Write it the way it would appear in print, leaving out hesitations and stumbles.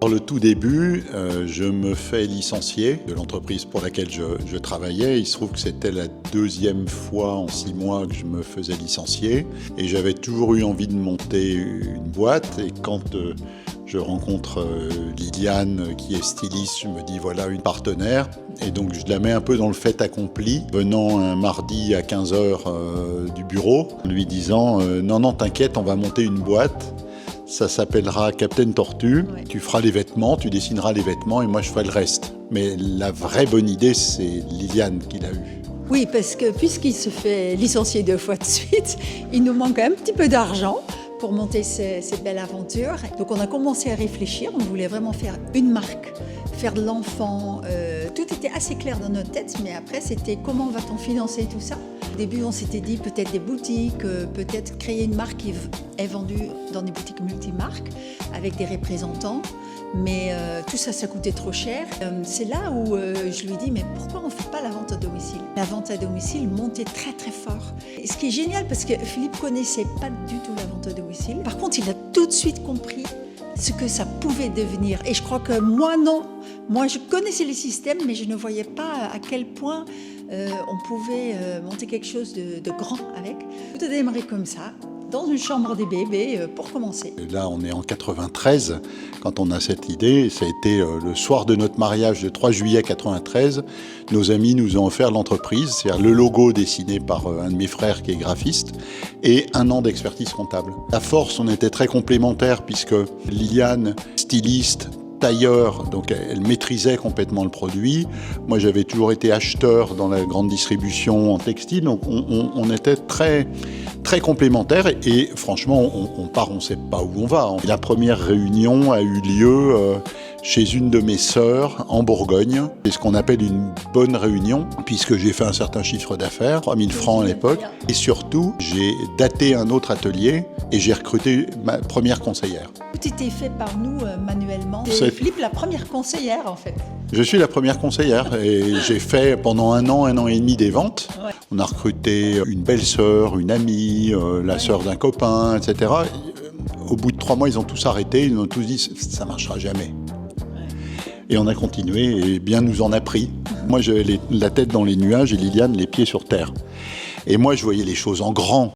Dans le tout début, je me fais licencier de l'entreprise pour laquelle je travaillais. Il se trouve que c'était la deuxième fois en 6 mois que je me faisais licencier. Et j'avais toujours eu envie de monter une boîte. Et quand je rencontre Liliane, qui est styliste, je me dis voilà une partenaire. Et donc je la mets un peu dans le fait accompli, venant un mardi à 15h du bureau, lui disant non, t'inquiète, on va monter une boîte. Ça s'appellera Captain Tortue. Ouais. Tu feras les vêtements, tu dessineras les vêtements et moi je ferai le reste. Mais la vraie bonne idée, c'est Liliane qui l'a eue. Oui, parce que puisqu'il se fait licencier 2 fois de suite, il nous manque un petit peu d'argent pour monter cette belle aventure. Donc on a commencé à réfléchir, on voulait vraiment faire une marque, faire de l'enfant. Tout était assez clair dans notre tête, mais après c'était comment va-t-on financer tout ça? Au début on s'était dit peut-être des boutiques, peut-être créer une marque qui est vendue dans des boutiques multimarques avec des représentants. Mais tout ça, ça coûtait trop cher. C'est là où je lui dis, mais pourquoi on ne fait pas la vente à domicile? La vente à domicile montait très très fort. Et ce qui est génial, parce que Philippe connaissait pas du tout la vente à domicile. Par contre, il a tout de suite compris ce que ça pouvait devenir. Et je crois que moi, non. Moi, je connaissais les systèmes, mais je ne voyais pas à quel point on pouvait monter quelque chose de grand avec. Tout a démarré comme ça, dans une chambre des bébés, pour commencer. Là, on est en 93, quand on a cette idée. Ça a été le soir de notre mariage, le 3 juillet 93. Nos amis nous ont offert l'entreprise, c'est-à-dire le logo dessiné par un de mes frères qui est graphiste, et 1 an d'expertise comptable. À force, on était très complémentaires, puisque Liliane, styliste, tailleur, donc elle maîtrisait complètement le produit. Moi, j'avais toujours été acheteur dans la grande distribution en textile, donc on était très complémentaires et franchement, on part, on ne sait pas où on va. La première réunion a eu lieu chez une de mes sœurs en Bourgogne. C'est ce qu'on appelle une bonne réunion, puisque j'ai fait un certain chiffre d'affaires, 3 000 francs à l'époque. Et surtout, j'ai daté un autre atelier et j'ai recruté ma première conseillère. Tout était fait par nous manuellement. C'est Philippe, la première conseillère en fait. Je suis la première conseillère et j'ai fait pendant 1 an et demi des ventes. Ouais. On a recruté une belle-sœur, une amie, la sœur d'un copain, etc. Au bout de 3 mois, ils ont tous arrêté, ils nous ont tous dit « ça ne marchera jamais ». Et on a continué et bien nous en a pris. Moi, j'avais la tête dans les nuages et Liliane les pieds sur terre. Et moi, je voyais les choses en grand.